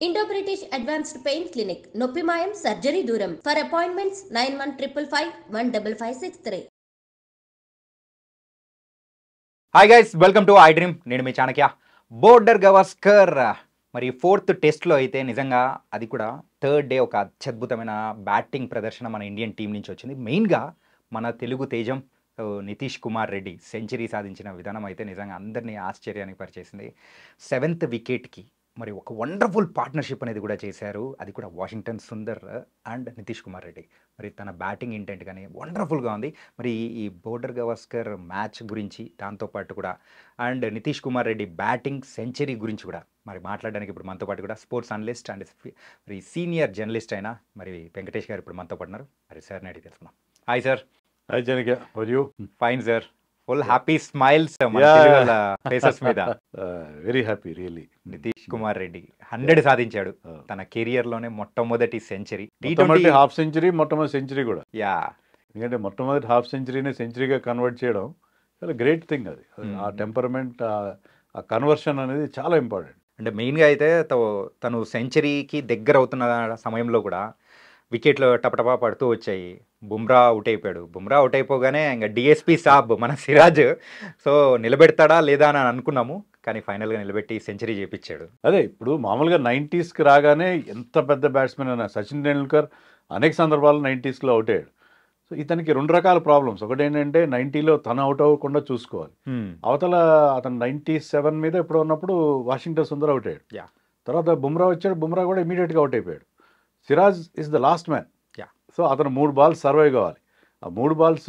Indo British advanced pain clinic, నొప్పి మాయం, surgery దూరం. For appointments 9155515563. Hi guys, welcome to I dream. నేను మీ Chanakya. Border Gavaskar మరి 4th టెస్ట్లో అయితే నిజంగా అది కూడా థర్డ్ డే ఒక అత్యద్భుతమైన బ్యాటింగ్ ప్రదర్శన మన ఇండియన్ టీం నుంచి వచ్చింది. మెయిన్గా మన తెలుగు తేజం నితీష్ కుమార్ రెడ్డి సెంచరీ సాధించిన విధానం అయితే నిజంగా అందరినీ ఆశ్చర్యానికి పరిచేసింది. 7th వికెట్కి మరి ఒక వండర్ఫుల్ పార్ట్నర్షిప్ అనేది కూడా చేశారు. అది కూడా వాషింగ్టన్ సుందర్ అండ్ నితీష్ కుమార్ రెడ్డి. మరి తన బ్యాటింగ్ ఇంటెంట్ కానీ వండర్ఫుల్గా ఉంది. మరి ఈ బోర్డర్ గవాస్కర్ మ్యాచ్ గురించి, దాంతోపాటు కూడా and Nitish Kumar Reddy batting century గురించి కూడా మరి మాట్లాడడానికి ఇప్పుడు మనతో పాటు కూడా స్పోర్ట్స్ అనలిస్ట్ అండ్ మరి సీనియర్ జర్నలిస్ట్ అయిన మరి వెంకటేష్ గారు ఇప్పుడు మనతో పాటు ఉన్నారు. మరి సార్ని అడిగి తెలుసుకున్నాం. Hi sir. Hi Chanakya, how are you? Fine sir. Full happy smiles faces మీద. Very happy really. Nitish Kumar Reddy 100 సాధించాడు తన కెరియర్ లోనే మొట్టమొదటి సెంచరీ. మొట్టమొదటి హాఫ్ సెంచరీ, మొట్టమొదటి సెంచరీ కూడా. యా, ఎందుకంటే మొట్టమొదటి హాఫ్ సెంచరీని సెంచరీగా కన్వర్ట్ చేయడం చాలా గ్రేట్ థింగ్. అది ఆ టెంపర్మెంట్, ఆ కన్వర్షన్ అనేది చాలా ఇంపార్టెంట్. అంటే మెయిన్గా అయితే తను సెంచరీకి దగ్గర అవుతున్న సమయంలో కూడా వికెట్లు టపటపా పడుతూ వచ్చాయి. బుమ్రా అవుట్ అయిపోయాడు. బుమ్రా అవుట్ అయిపోగానే ఇంకా డిఎస్పీ సాబ్ మన సిరాజ్ సో నిలబెడతాడా లేదా అని అనుకున్నాము, కానీ ఫైనల్గా నిలబెట్టి సెంచరీ చేయించాడు. అదే ఇప్పుడు మామూలుగా 90sకి రాగానే ఎంత పెద్ద బ్యాట్స్మెన్ అయినా, సచిన్ టెండూల్కర్ అనేక సందర్భాల్లో 90sలో అవుట్ అయ్యాడు. సో ఇతనికి 2 రకాల ప్రాబ్లమ్స్. ఒకటి ఏంటంటే 90లో తను అవుట్ అవ్వకుండా చూసుకోవాలి. అవతల అతను 97 మీద ఎప్పుడు ఉన్నప్పుడు వాషింగ్టన్ సుందర్ అవుట్ అయ్యాడు. తర్వాత బుమ్రా వచ్చాడు. బుమ్రా కూడా ఇమీడియట్గా అవుట్ అయిపోయాడు. Siraj is the last man. So అతను 3 balls సర్వైవ్ కావాలి. ఆ 3 balls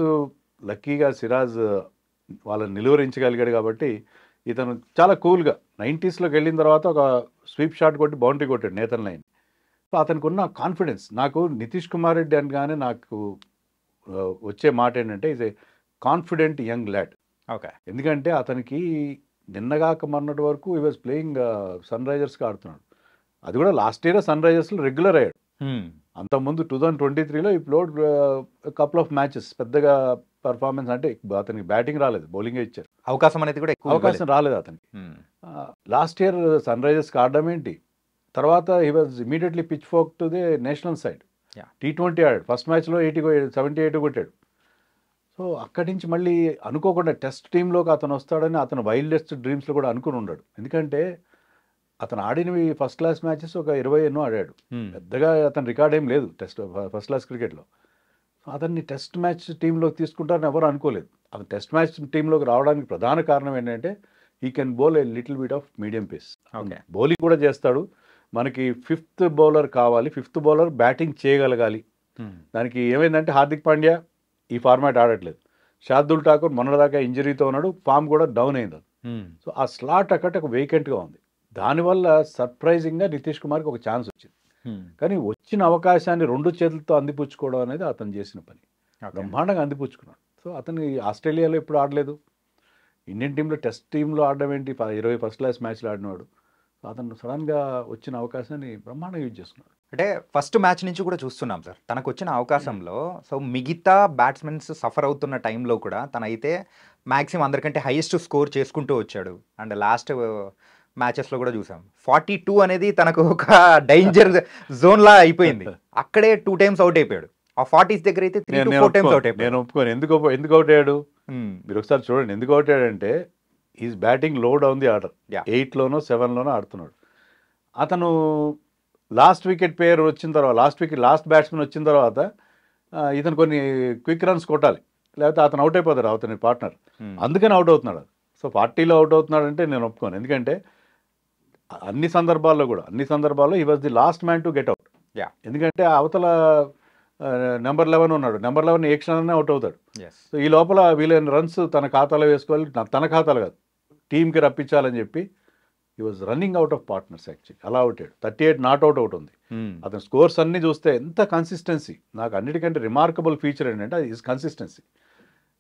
లక్కీగా సిరాజ్ వాళ్ళని నిలువరించగలిగాడు. కాబట్టి ఇతను చాలా కూల్గా 90sలోకి వెళ్ళిన తర్వాత ఒక స్వీప్ షాట్ కొట్టి బౌండరీ కొట్టాడు నేతన్ లైన్. సో అతనికి ఉన్న కాన్ఫిడెన్స్, నాకు నితీష్ కుమార్ రెడ్డి అనగానే నాకు వచ్చే మాట ఏంటంటే is a confident young lad. Okay. ఎందుకంటే అతనికి నిన్నగాక మొన్నటి వరకు ఈ వాజ్ ప్లేయింగ్ సన్ రైజర్స్కి ఆడుతున్నాడు. అది కూడా లాస్ట్ ఇయర్ సన్ రైజర్స్లో రెగ్యులర్ అయ్యాడు. అంతకుముందు 2023లో ఈ ప్లేడ్ కపుల్ ఆఫ్ మ్యాచెస్ పెద్దగా పర్ఫార్మెన్స్, అంటే అతనికి బ్యాటింగ్ రాలేదు, బౌలింగే ఇచ్చారు. అవకాశం అనేది కూడా అవకాశం రాలేదు అతనికి. లాస్ట్ ఇయర్ సన్ రైజర్స్కి ఆడడం ఏంటి, తర్వాత he was immediately pitch folk to the national side. T20 ఆడాడు. ఫస్ట్ మ్యాచ్లో 78 కొట్టాడు. సో అక్కడి నుంచి మళ్ళీ అనుకోకుండా టెస్ట్ టీంలోకి అతను వస్తాడని అతను వైల్డెస్ట్ డ్రీమ్స్లో కూడా అనుకుని ఉన్నాడు. ఎందుకంటే అతను ఆడినవి ఫస్ట్ క్లాస్ మ్యాచెస్ ఒక 20 ఎన్నో ఆడాడు. పెద్దగా అతని రికార్డ్ ఏం లేదు ఫస్ట్ క్లాస్ క్రికెట్లో. అతన్ని టెస్ట్ మ్యాచ్ టీంలోకి తీసుకుంటారని ఎవరు అనుకోలేదు. అతను టెస్ట్ మ్యాచ్ టీంలోకి రావడానికి ప్రధాన కారణం ఏంటంటే he can bowl a little bit of medium pace. Bowling కూడా చేస్తాడు. మనకి 5th బౌలర్ కావాలి, 5th బౌలర్ బ్యాటింగ్ చేయగలగాలి. దానికి ఏమైందంటే హార్దిక్ పాండ్యా ఈ ఫార్మాట్ ఆడట్లేదు. శార్దుల్ ఠాకూర్ మొన్నటిదాకా ఇంజరీతో ఉన్నాడు, ఫామ్ కూడా డౌన్ అయింది. సో ఆ స్లాట్ అక్కడ ఒక వేకెంట్గా ఉంది. దానివల్ల సర్ప్రైజింగ్గా నితీష్ కుమార్కి ఒక ఛాన్స్ వచ్చింది. కానీ వచ్చిన అవకాశాన్ని 2 చేతులతో అందిపుచ్చుకోవడం అనేది అతను చేసిన పని. బ్రహ్మాండంగా అందిపుచ్చుకున్నాడు. సో అతను ఆస్ట్రేలియాలో ఎప్పుడు ఆడలేదు, ఇండియన్ టీంలో టెస్ట్ టీంలో ఆడడం ఏంటి, 20 ఫస్ట్ క్లాస్ మ్యాచ్లు ఆడినవాడు. అతను సడన్గా వచ్చిన అవకాశాన్ని బ్రహ్మాండంగా యూజ్ చేసుకున్నాడు. అంటే ఫస్ట్ మ్యాచ్ నుంచి కూడా చూస్తున్నాం సార్, తనకు వచ్చిన అవకాశంలో సో మిగతా బ్యాట్స్మెన్స్ సఫర్ అవుతున్న టైంలో కూడా తనైతే మ్యాక్సిమం అందరికంటే హైయెస్ట్ స్కోర్ చేసుకుంటూ వచ్చాడు. అండ్ లాస్ట్ మ్యాచెస్లో కూడా చూసాం 42 అనేది తనకు ఒక డేంజర్ జోన్లా అయిపోయింది. అక్కడే 2 times అవుట్ అయిపోయాడు. ఆ 40s దగ్గర అయితే 3 to 4 times అవుట్ అయిపోయాడు. నేను ఒప్పుకోను. ఎందుకు అవుట్ అయ్యాడు మీరు ఒకసారి చూడండి. ఎందుకు అవుట్ అయ్యాడంటే ఈజ్ బ్యాటింగ్ లో డౌన్ ది ఆర్డర్. 8లోనో 7లోనో ఆడుతున్నాడు. అతను లాస్ట్ వికెట్ పేరు వచ్చిన తర్వాత, లాస్ట్ బ్యాట్స్మెన్ వచ్చిన తర్వాత ఇతను కొన్ని క్విక్ రన్స్ కొట్టాలి, లేకపోతే అతను అవుట్ అయిపోతాడు అతని పార్ట్నర్. అందుకని అవుట్ అవుతున్నాడు. సో 40లో అవుట్ అవుతున్నాడంటే నేను ఒప్పుకోను. ఎందుకంటే అన్ని సందర్భాల్లో he was the last man to get out. ఎందుకంటే అవతల నెంబర్ 11 ఉన్నాడు. నెంబర్ 11 ఏ క్షణాన్ని అవుట్ అవుతాడు. సో ఈ లోపల వీలైన రన్స్ తన ఖాతాలో వేసుకోవాలి, తన ఖాతాలో కాదు టీంకి రప్పించాలని చెప్పి he was running out of partners. Actually అలా అవుట్ అయ్యాడు. 38 నాట్ అవుట్ ఉంది. అతని స్కోర్స్ అన్నీ చూస్తే ఎంత కన్సిస్టెన్సీ. నాకు అన్నిటికంటే రిమార్కబుల్ ఫీచర్ ఏంటంటే అది ఈజ్ కన్సిస్టెన్సీ.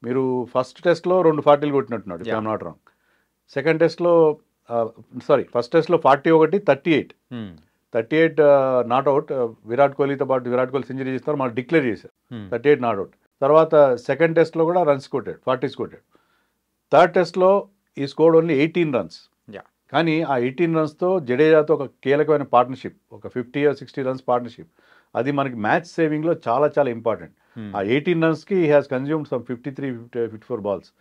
మీరు ఫస్ట్ టెస్ట్లో 2 40 కొట్టినట్టున్నాడు, if I'm not wrong. Second టెస్ట్లో ఫస్ట్ టెస్ట్లో 41, 38 నాట్ అవుట్. విరాట్ కోహ్లీతో పాటు విరాట్ కోహ్లీ సెంచరీ చేస్తారు, మళ్ళీ డిక్లేర్ చేశారు. 38 నాట్ అవుట్. తర్వాత సెకండ్ టెస్ట్లో కూడా రన్స్ కొట్టాడు, 40s కొట్టాడు. థర్డ్ టెస్ట్లో ఈ స్కోర్డ్ ఓన్లీ 18 runs. కానీ ఆ 18 రన్స్తో జడేజాతో ఒక కీలకమైన పార్ట్నర్షిప్, ఒక 50 or 60 రన్స్ పార్ట్నర్షిప్, అది మనకి మ్యాచ్ సేవింగ్లో చాలా చాలా ఇంపార్టెంట్. ఆ 18 రన్స్కి he has consumed some 53-54 balls.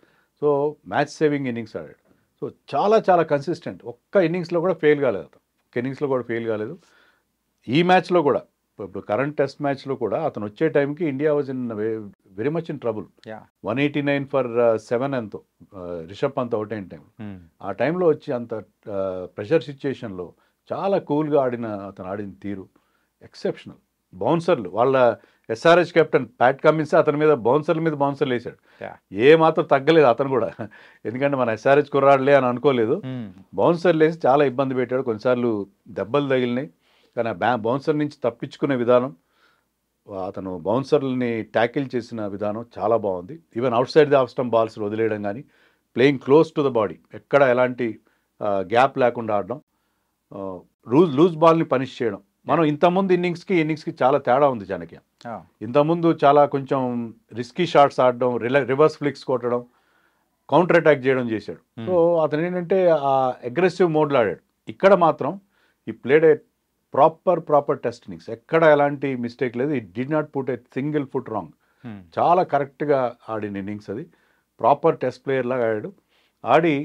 So match saving innings ఆడాడు. సో చాలా చాలా కన్సిస్టెంట్. ఒక్క ఇన్నింగ్స్లో కూడా ఫెయిల్ కాలేదు అతను, ఒక్క ఇన్నింగ్స్లో కూడా ఫెయిల్ కాలేదు. ఈ మ్యాచ్లో కూడా, ఇప్పుడు కరెంట్ టెస్ట్ మ్యాచ్లో కూడా అతను వచ్చే టైంకి India was in very much in trouble. 189 for 7 ఎంతో రిషబ్ పంత్ అవుట్ అయిన టైం. ఆ టైంలో వచ్చి అంత ప్రెషర్ సిచ్యుయేషన్లో చాలా కూల్గా అతను ఆడిన తీరు ఎక్సెప్షనల్. బౌన్సర్లు, వాళ్ళ ఎస్ఆర్హెచ్ కెప్టెన్ ప్యాట్ కమిన్స్ అతని మీద బౌన్సర్లు వేశాడు. ఏ మాత్రం తగ్గలేదు అతను కూడా, ఎందుకంటే మన ఎస్ఆర్హెచ్ కుర్రాడులే అని అనుకోలేదు. బౌన్సర్లు వేసి చాలా ఇబ్బంది పెట్టాడు. కొన్నిసార్లు దెబ్బలు తగిలినాయి, కానీ ఆ బౌన్సర్ నుంచి తప్పించుకునే విధానం, అతను బౌన్సర్లని ట్యాకిల్ చేసిన విధానం చాలా బాగుంది. Even out side the off stump balls వదిలేయడం కానీ, playing close to the body, ఎక్కడ ఎలాంటి గ్యాప్ లేకుండా ఆడడం, లూజ్ బాల్ని పనిష్ చేయడం. మనం ఇంతకుముందు ఇన్నింగ్స్కి చాలా తేడా ఉంది చాణక్య. ఇంతకుముందు చాలా కొంచెం రిస్కీ షాట్స్ ఆడడం, రివర్స్ ఫ్లిక్స్ కొట్టడం, కౌంటర్ అటాక్ చేయడం చేశాడు. సో అతను ఏంటంటే ఆ అగ్రెసివ్ మోడ్లో ఆడాడు. ఇక్కడ మాత్రం ఈ played a proper test innings, ఎక్కడ ఎలాంటి మిస్టేక్ లేదు. ఈ did not put a single foot wrong. చాలా కరెక్ట్గా ఆడిన ఇన్నింగ్స్ అది. ప్రాపర్ టెస్ట్ ప్లేయర్ లాగా ఆడాడు. ఆడి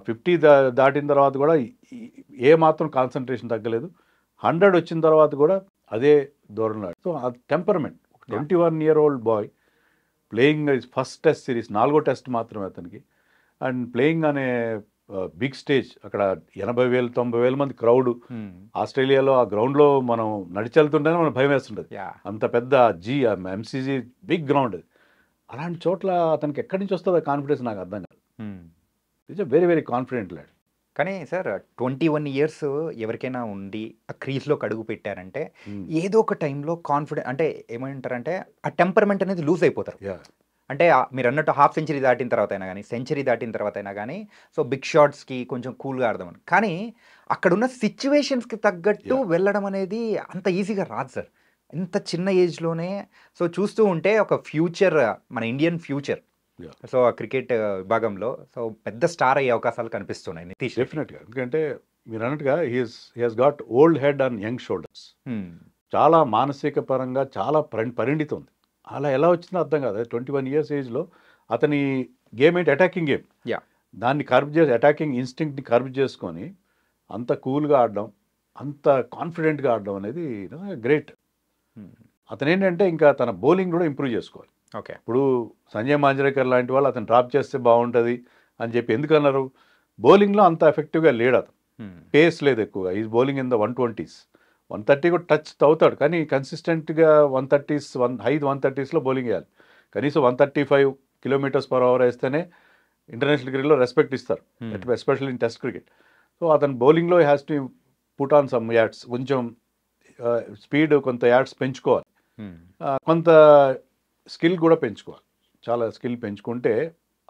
50 దాటిన తర్వాత కూడా ఏ మాత్రం కాన్సన్ట్రేషన్ తగ్గలేదు. 100 వచ్చిన తర్వాత కూడా అదే ధోరణిలో. సో ఆ temperament, 21-year-old boy playing first test series, 4వ టెస్ట్ మాత్రమే అతనికి, అండ్ ప్లేయింగ్ అనే బిగ్ స్టేజ్, అక్కడ 80,000-90,000 మంది క్రౌడ్. ఆస్ట్రేలియాలో ఆ గ్రౌండ్లో మనం నడిచెళ్తుంటేనే మనకు భయం వేస్తుంటుంది. అంత పెద్ద ఎంసీజీ బిగ్ గ్రౌండ్. అలాంటి చోట్ల అతనికి ఎక్కడి నుంచి వస్తుందో కాన్ఫిడెన్స్ నాకు అర్థం కాదు. It's very very confident lad. కానీ సార్ 21 years ఎవరికైనా ఉండి ఆ క్రీజ్లోకి అడుగు పెట్టారంటే ఏదో ఒక టైంలో కాన్ఫిడెంట్ అంటే ఏమంటారంటే ఆ టెంపర్మెంట్ అనేది లూజ్ అయిపోతారు. అంటే మీరు అన్నట్టు హాఫ్ సెంచరీ దాటిన తర్వాత అయినా కానీ, సెంచరీ దాటిన తర్వాత అయినా కానీ, సో బిగ్ షాట్స్కి కొంచెం కూల్గా ఆడదామని. కానీ అక్కడున్న సిచ్యువేషన్స్కి తగ్గట్టు వెళ్ళడం అనేది అంత ఈజీగా రాదు సార్, ఇంత చిన్న ఏజ్లోనే. సో చూస్తూ ఉంటే ఒక ఫ్యూచర్, మన ఇండియన్ ఫ్యూచర్, సో ఆ క్రికెట్ విభాగంలో సో పెద్ద స్టార్ అయ్యే అవకాశాలు కనిపిస్తున్నాయి నితీష్. డెఫినెట్గా, ఎందుకంటే మీరు అన్నట్టుగా he has got old head on young shoulders. చాలా మానసిక పరంగా చాలా పరిణితి ఉంది. అలా ఎలా వచ్చిందో అర్థం కాదు. 21 years ఏజ్లో అతని గేమ్ ఏంటి, అటాకింగ్ గేమ్. దాన్ని కర్బ్ చేసి, అటాకింగ్ ఇన్స్టింక్ట్ని కర్బ్ చేసుకొని అంత కూల్గా ఆడడం, అంత కాన్ఫిడెంట్గా ఆడడం అనేది గ్రేట్. అతను ఏంటంటే ఇంకా తన బౌలింగ్ కూడా ఇంప్రూవ్ చేసుకోవాలి. ఓకే, ఇప్పుడు సంజయ్ మాంజ్రేకర్ లాంటి వాళ్ళు అతను డ్రాప్ చేస్తే బాగుంటుంది అని చెప్పి ఎందుకన్నారు, బౌలింగ్లో అంత ఎఫెక్టివ్గా లేడు అతను. పేస్ లేదు ఎక్కువగా. Is bowling in the 120s, 130 కూడా టచ్ అవుతాడు, కానీ కన్సిస్టెంట్గా 130s, హై 130sలో బౌలింగ్ వేయాలి. కనీసం 135 km/h వేస్తేనే ఇంటర్నేషనల్ క్రికెట్లో రెస్పెక్ట్ ఇస్తారు, especially in test cricket. So అతను బౌలింగ్లో has to put on some ads, కొంచెం స్పీడ్, కొంత యాడ్స్ పెంచుకోవాలి, కొంత స్కిల్ కూడా పెంచుకోవాలి. చాలా స్కిల్ పెంచుకుంటే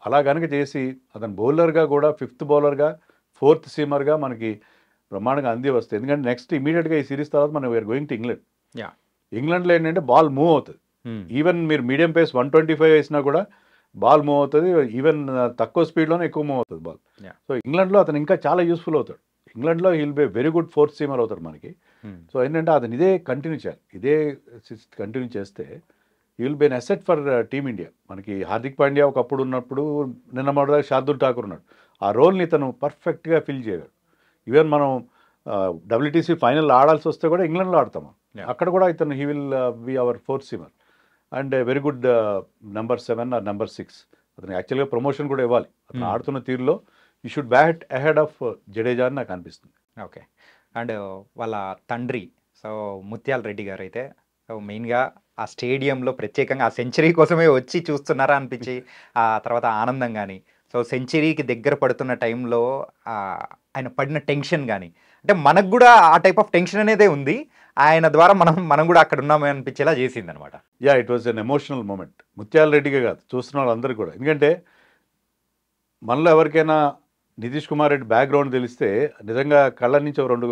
అలా కనుక చేసి అతను బౌలర్గా కూడా 5th బౌలర్గా 4th సీమర్గా మనకి బ్రహ్మాండంగా అంది వస్తుంది. ఎందుకంటే నెక్స్ట్ ఇమీడియట్గా ఈ సిరీస్ తర్వాత మనం వీఆర్ గోయింగ్ టు ఇంగ్లాండ్. ఇంగ్లాండ్లో ఏంటంటే బాల్ మూవ్ అవుతుంది. ఈవెన్ మీరు మీడియం పేస్ 125 వేసినా కూడా బాల్ మూవ్ అవుతుంది. ఈవెన్ తక్కువ స్పీడ్లోనే ఎక్కువ మూవ్ అవుతుంది బాల్. సో ఇంగ్లాండ్లో అతను ఇంకా చాలా యూస్ఫుల్ అవుతాడు. ఇంగ్లాండ్లో he'll be very good 4th seamer అవుతాడు మనకి. సో ఏంటంటే అతను ఇదే కంటిన్యూ చేయాలి. ఇదే కంటిన్యూ చేస్తే he will be an asset for team India. మనకి హార్దిక్ పాండ్యా ఒకప్పుడు ఉన్నప్పుడు, నిన్న మొదటిదాకా శార్దుల్ ఠాకూర్ ఉన్నాడు. ఆ రోల్ని ఇతను పర్ఫెక్ట్గా ఫిల్ చేయగలడు. ఈవెన్ మనం WTC ఫైనల్ ఆడాల్సి వస్తే కూడా ఇంగ్లాండ్లో ఆడతాము. అక్కడ కూడా ఇతను he will be our 4th seamer and very good number 7 or number 6. అతను యాక్చువల్గా ప్రమోషన్ కూడా ఇవ్వాలి. అతను ఆడుతున్న తీరులో you should bat ahead of Jadeja అని నాకు అనిపిస్తుంది. ఓకే, అండ్ వాళ్ళ తండ్రి సో ముత్యాల రెడ్డి గారు అయితే సో మెయిన్గా ఆ స్టేడియంలో ప్రత్యేకంగా ఆ సెంచరీ కోసమే వచ్చి చూస్తున్నారా అనిపించి, ఆ తర్వాత ఆనందం కానీ, సో సెంచరీకి దగ్గర పడుతున్న టైంలో ఆయన పడిన టెన్షన్ కానీ, అంటే మనకు కూడా ఆ టైప్ ఆఫ్ టెన్షన్ అనేదే ఉంది. ఆయన ద్వారా మనం కూడా అక్కడ ఉన్నామే అనిపించేలా చేసింది అనమాట. It was an emotional moment. ముత్యాల రెడ్డిగా కాదు, చూస్తున్న వాళ్ళందరూ కూడా. ఎందుకంటే మనలో ఎవరికైనా నితీష్ కుమార్ రెడ్డి బ్యాక్గ్రౌండ్ తెలిస్తే నిజంగా కళ్ళ నుంచి 2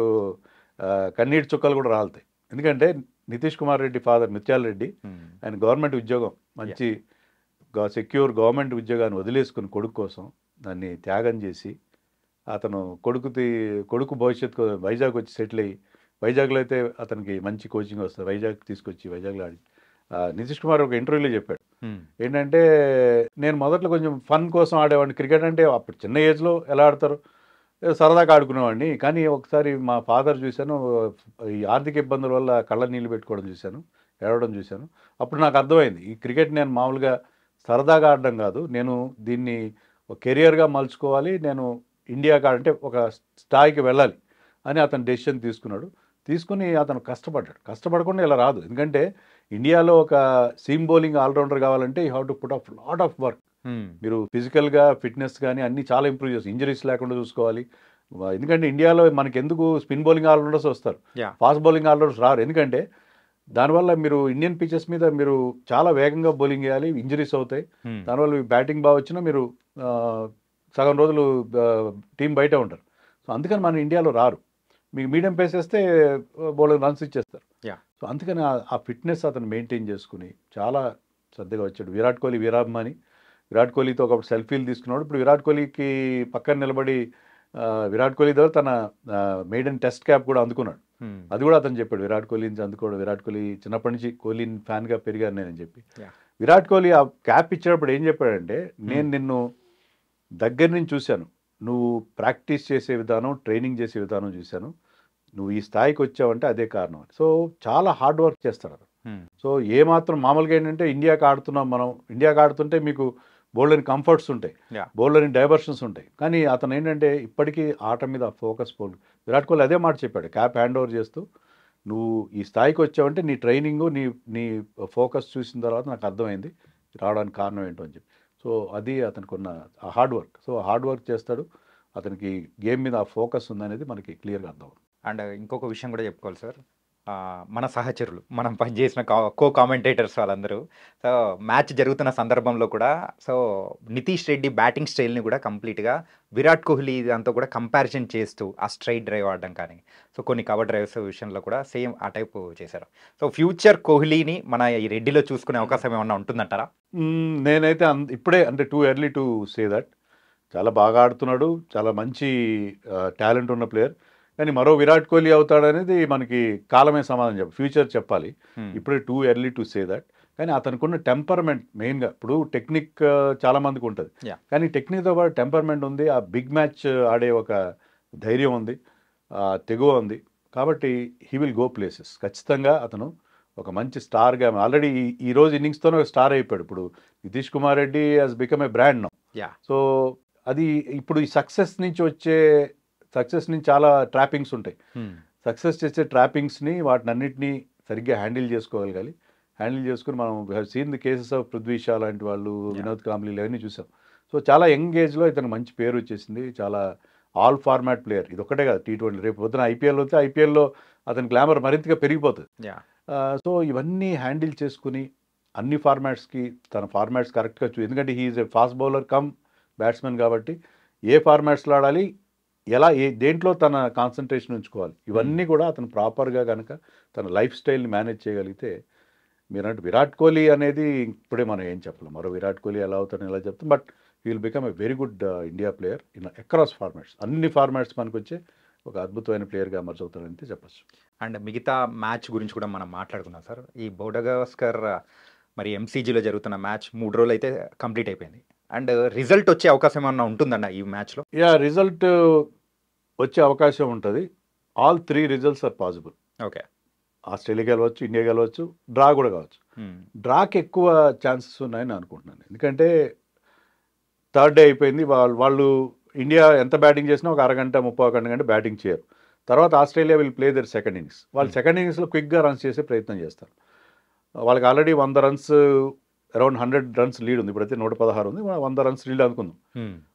కన్నీటి చుక్కలు కూడా రాలుతాయి. ఎందుకంటే నితీష్ కుమార్ రెడ్డి ఫాదర్ ముత్యాల రెడ్డి, ఆయన గవర్నమెంట్ ఉద్యోగం, మంచి సెక్యూర్ గవర్నమెంట్ ఉద్యోగాన్ని వదిలేసుకుని కొడుకు కోసం దాన్ని త్యాగం చేసి అతను కొడుకు భవిష్యత్తు వైజాగ్ వచ్చి సెటిల్ అయ్యి, వైజాగ్లో అయితే అతనికి మంచి కోచింగ్ వస్తుంది, వైజాగ్ తీసుకొచ్చి వైజాగ్లో ఆడి. నితీష్ కుమార్ ఒక ఇంటర్వ్యూలో చెప్పాడు ఏంటంటే, నేను మొదట్లో కొంచెం ఫన్ కోసం ఆడేవాడిని క్రికెట్, అంటే అప్పుడు చిన్న ఏజ్లో ఎలా ఆడతారు, ఏదో సరదాగా ఆడుకునేవాడిని. కానీ ఒకసారి మా ఫాదర్ చూశాను, ఈ ఆర్థిక ఇబ్బందుల వల్ల కళ్ళ నీళ్ళు పెట్టుకోవడం చూశాను, ఏడవడం చూశాను. అప్పుడు నాకు అర్థమైంది, ఈ క్రికెట్ నేను మామూలుగా సరదాగా ఆడడం కాదు, నేను దీన్ని ఒక కెరియర్గా మలుచుకోవాలి, నేను ఇండియాకి అంటే ఒక స్థాయికి వెళ్ళాలి అని అతను డెసిషన్ తీసుకుని అతను కష్టపడకుండా ఇలా రాదు. ఎందుకంటే ఇండియాలో ఒక సీమ్ బౌలింగ్ ఆల్రౌండర్ కావాలంటే you have to put off lot of work. మీరు ఫిజికల్గా ఫిట్నెస్ కానీ అన్నీ చాలా ఇంప్రూవ్ చేస్తారు, ఇంజరీస్ లేకుండా చూసుకోవాలి. ఎందుకంటే ఇండియాలో మనకి ఎందుకు స్పిన్ బౌలింగ్ ఆల్రౌండర్స్ వస్తారు, ఫాస్ట్ బౌలింగ్ ఆల్రౌండర్స్ రారు. ఎందుకంటే దానివల్ల మీరు ఇండియన్ పిచెస్ మీద మీరు చాలా వేగంగా బౌలింగ్ చేయాలి, ఇంజరీస్ అవుతాయి. దానివల్ల బ్యాటింగ్ బాగా వచ్చినా మీరు సగం రోజులు టీం బయట ఉంటారు. సో అందుకని మన ఇండియాలో రారు. మీకు మీడియం పేస్ వేస్తే బౌలర్ రన్స్ ఇచ్చేస్తారు. సో అందుకని ఆ ఫిట్నెస్ అతను మెయింటైన్ చేసుకుని చాలా శ్రద్ధగా వచ్చాడు. విరాట్ కోహ్లీతో ఒకప్పుడు సెల్ఫీలు తీసుకున్నాడు. ఇప్పుడు విరాట్ కోహ్లీకి పక్కన నిలబడి విరాట్ కోహ్లీ ద్వారా తన మెయిడెన్ టెస్ట్ క్యాప్ కూడా అందుకున్నాడు. అది కూడా అతను చెప్పాడు, విరాట్ కోహ్లీ నుంచి అందుకోవడం. విరాట్ కోహ్లీ చిన్నప్పటి నుంచి కోహ్లీ ఫ్యాన్గా పెరిగాను నేనని చెప్పి. విరాట్ కోహ్లీ ఆ క్యాప్ ఇచ్చేటప్పుడు ఏం చెప్పాడంటే, నేను నిన్ను దగ్గర నుంచి చూశాను, నువ్వు ప్రాక్టీస్ చేసే విధానం, ట్రైనింగ్ చేసే విధానం చూశాను, నువ్వు ఈ స్థాయికి వచ్చావంటే అదే కారణం. సో చాలా హార్డ్ వర్క్ చేస్తాడు అతను. సో ఏమాత్రం మామూలుగా ఏంటంటే ఇండియాకి ఆడుతుంటే మీకు బౌలర్ని కంఫర్ట్స్ ఉంటాయి, బౌలర్ని డైవర్షన్స్ ఉంటాయి. కానీ అతను ఏంటంటే ఇప్పటికీ ఆట మీద ఫోకస్ విరాట్ కోహ్లీ అదే మాట చెప్పాడు క్యాప్ హ్యాండ్ ఓవర్ చేస్తూ, నువ్వు ఈ స్థాయికి వచ్చావంటే నీ ట్రైనింగు నీ ఫోకస్ చూసిన తర్వాత నాకు అర్థమైంది రావడానికి కారణం ఏంటో అని చెప్పి. సో అది అతనికి ఉన్న hard work. So hard work చేస్తాడు, అతనికి గేమ్ మీద ఆ ఫోకస్ ఉందనేది మనకి క్లియర్గా అర్థం. అండ్ ఇంకొక విషయం కూడా చెప్పుకోవాలి సార్, మన సహచరులు, మనం పనిచేసిన కో కామెంటేటర్స్ వాళ్ళందరూ, సో మ్యాచ్ జరుగుతున్న సందర్భంలో కూడా సో నితీష్ రెడ్డి బ్యాటింగ్ స్టైల్ని కూడా కంప్లీట్గా విరాట్ కోహ్లీ దాంతో కూడా కంపారిజన్ చేస్తూ ఆ స్ట్రైట్ డ్రైవ్ ఆడడం కానీ, సో కొన్ని కవర్ డ్రైవ్స్ విషయంలో కూడా సేమ్ ఆ టైప్ చేశారు. సో ఫ్యూచర్ కోహ్లీని మన ఈ రెడ్డిలో చూసుకునే అవకాశం ఏమన్నా ఉంటుందంటారా? నేనైతే ఇప్పుడే అంటే too early to say that. చాలా బాగా ఆడుతున్నాడు, చాలా మంచి టాలెంట్ ఉన్న ప్లేయర్. కానీ మరో విరాట్ కోహ్లీ అవుతాడనేది మనకి కాలమే సమాధానం ఫ్యూచర్ చెప్పాలి. ఇప్పుడే too early to say that. కానీ అతనుకున్న టెంపర్మెంట్ మెయిన్గా, ఇప్పుడు టెక్నిక్ చాలా మందికి ఉంటుంది, కానీ టెక్నిక్తో పాటు టెంపర్మెంట్ ఉంది, ఆ బిగ్ మ్యాచ్ ఆడే ఒక ధైర్యం ఉంది, తెగువ ఉంది. కాబట్టి హీ విల్ గో ప్లేసెస్. ఖచ్చితంగా అతను ఒక మంచి స్టార్గా ఆల్రెడీ ఈ రోజు ఇన్నింగ్స్తోనే ఒక స్టార్ అయిపోయాడు. ఇప్పుడు Nitish Kumar Reddy has become a brand now. So అది ఇప్పుడు ఈ సక్సెస్ నుంచి చాలా ట్రాపింగ్స్ ఉంటాయి. సక్సెస్ చేసే ట్రాపింగ్స్ని వాటినన్నింటినీ సరిగ్గా హ్యాండిల్ చేసుకుని మనం seen the cases of Prithvi Shaw లాంటి వాళ్ళు, వినోద్ కాంబ్లీ అవన్నీ చూసాం. సో చాలా యంగ్ ఏజ్లో ఇతను మంచి పేరు వచ్చేసింది. చాలా ఆల్ ఫార్మాట్ ప్లేయర్. ఇది ఒకటే కాదు, T20 రేపు పొద్దున ఐపీఎల్ వస్తే ఐపీఎల్లో అతని గ్లామర్ మరింతగా పెరిగిపోతుంది. సో ఇవన్నీ హ్యాండిల్ చేసుకుని అన్ని ఫార్మాట్స్కి తన ఫార్మాట్స్ కరెక్ట్గా ఎందుకంటే he is a fast bowler come batsmen కాబట్టి ఏ ఫార్మాట్స్లో ఆడాలి, ఎలా దేంట్లో తన కాన్సన్ట్రేషన్ ఉంచుకోవాలి, ఇవన్నీ కూడా అతను ప్రాపర్గా కనుక తన లైఫ్ స్టైల్ని మేనేజ్ చేయగలిగితే, మీరంటే విరాట్ కోహ్లీ అనేది ఇప్పుడే మనం ఏం చెప్పలేం, మరో విరాట్ కోహ్లీ ఎలా అవుతారని ఎలా చెప్తాం. But he will become a very good India player in across formats. అన్ని ఫార్మాట్స్ మనకు వచ్చే ఒక అద్భుతమైన ప్లేయర్గా మర్చవుతారంటే చెప్పచ్చు. అండ్ మిగతా మ్యాచ్ గురించి కూడా మనం మాట్లాడుకున్నాం సార్. ఈ బౌడగస్కర్ మరి ఎంసీజీలో జరుగుతున్న మ్యాచ్ 3 రోజులు అయితే కంప్లీట్ అయిపోయింది. అండ్ రిజల్ట్ వచ్చే అవకాశం ఏమన్నా ఉంటుందన్న ఈ మ్యాచ్లో? రిజల్ట్ వచ్చే అవకాశం ఉంటుంది. All 3 results are possible. Okay, Australia గెలవచ్చు, ఇండియా గెలవచ్చు, డ్రా కూడా కావచ్చు. డ్రాకి ఎక్కువ ఛాన్సెస్ ఉన్నాయని అనుకుంటున్నాను. ఎందుకంటే థర్డ్ డే అయిపోయింది, వాళ్ళు ఇండియా ఎంత బ్యాటింగ్ చేసినా ఒక అరగంట 30 గంట బ్యాటింగ్ చేయరు. తర్వాత Australia will play their second innings. వాళ్ళు సెకండ్ ఇన్నింగ్స్లో క్విక్గా రన్స్ చేసే ప్రయత్నం చేస్తారు. వాళ్ళకి already 100 runs, around 100 runs lead ఉంది. ఇప్పుడైతే 116 ఉంది, 100 రన్స్ లీడ్ అనుకుందాం.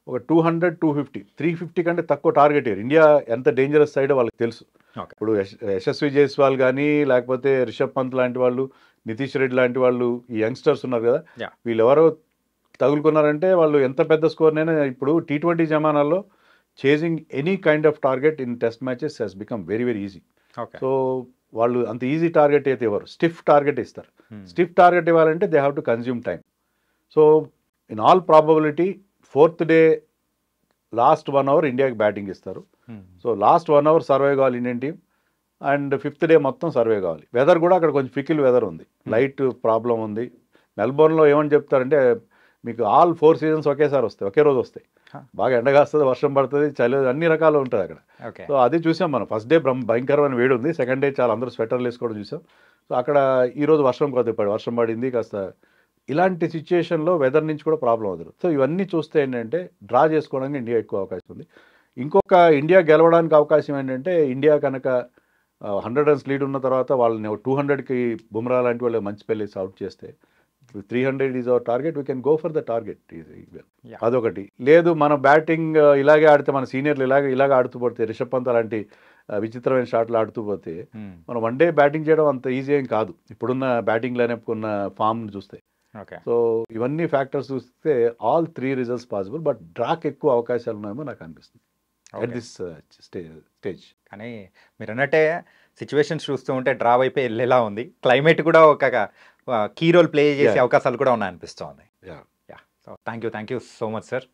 ఒక 200, 250, 350 కంటే తక్కువ టార్గెట్ అయ్యారు. ఇండియా ఎంత డేంజరస్ సైడ్ వాళ్ళకి తెలుసు. ఇప్పుడు యశస్వి జైస్వాల్ కానీ, లేకపోతే రిషబ్ పంత్ లాంటి వాళ్ళు, నితీష్ రెడ్డి లాంటి వాళ్ళు, ఈ యంగ్స్టర్స్ ఉన్నారు కదా, వీళ్ళెవరో తగులుకున్నారంటే వాళ్ళు ఎంత పెద్ద స్కోర్నైనా, ఇప్పుడు T20 జమానాల్లో chasing any kind of target in test matches has become very very easy. So వాళ్ళు అంత ఈజీ టార్గెట్ అయితే ఇవ్వరు, స్టిఫ్ టార్గెట్ ఇస్తారు. స్టిఫ్ టార్గెట్ ఇవ్వాలంటే they have to consume time. So in all probability 4th day last 1 hour ఇండియాకి batting ఇస్తారు. So last 1 hour survive కావాలి Indian team. And 5th day మొత్తం సర్వే కావాలి. వెదర్ కూడా అక్కడ కొంచెం ఫికిల్ వెదర్ ఉంది, లైట్ ప్రాబ్లం ఉంది. మెల్బోర్న్లో ఏమని చెప్తారంటే మీకు ఆల్ 4 సీజన్స్ ఒకేసారి వస్తాయి, ఒకే రోజు వస్తాయి. బాగా ఎండగాస్తుంది, వర్షం పడుతుంది, చలి, అన్ని రకాలు ఉంటుంది అక్కడ. సో అది చూసాం మనం. ఫస్ట్ డే భయంకరమైన వేడి ఉంది, సెకండ్ డే చాలా అందరూ స్వెటర్లు వేసుకోవడం చూసాం. సో అక్కడ ఈరోజు వర్షం వర్షం పడింది కాస్త. ఇలాంటి సిచ్యుయేషన్లో వెదర్ నుంచి కూడా ప్రాబ్లం అవుతుంది. సో ఇవన్నీ చూస్తే ఏంటంటే డ్రా చేసుకోవడానికి ఇండియా ఎక్కువ అవకాశం ఉంది. ఇంకొక ఇండియా గెలవడానికి అవకాశం ఏంటంటే ఇండియా కనుక 100 runs లీడ్ ఉన్న తర్వాత వాళ్ళని 200కి బుమ్రా లాంటి వాళ్ళు మంచి పెళ్ళేసి అవుట్ చేస్తే 300 is our target, we can go for the target. అదొకటి. లేదు మన బ్యాటింగ్ ఇలాగే ఆడితే, మన సీనియర్లు ఇలాగే ఆడుతూ పోతే, రిషబ్ పంత్ అలాంటి విచిత్రమైన షాట్లు ఆడుతూ పోతే మనం 1 డే బ్యాటింగ్ చేయడం అంత ఈజీ ఏం కాదు ఇప్పుడున్న బ్యాటింగ్ లైనప్ ఉన్న ఫామ్ చూస్తే. సో ఇవన్నీ ఫ్యాక్టర్స్ చూస్తే all 3 results possible, but drag ఎక్కువ అవకాశాలు ఉన్నాయేమో నాకు అనిపిస్తుంది అట్ దిస్ స్టేజ్. కానీ మీరు అన్నట్టే సిచ్యువేషన్స్ చూస్తూ ఉంటే డ్రా వైపే వెళ్ళేలా ఉంది. క్లైమేట్ కూడా ఒక కీ రోల్ ప్లే చేసే అవకాశాలు కూడా ఉన్నాయనిపిస్తుంది. So thank you so much sir.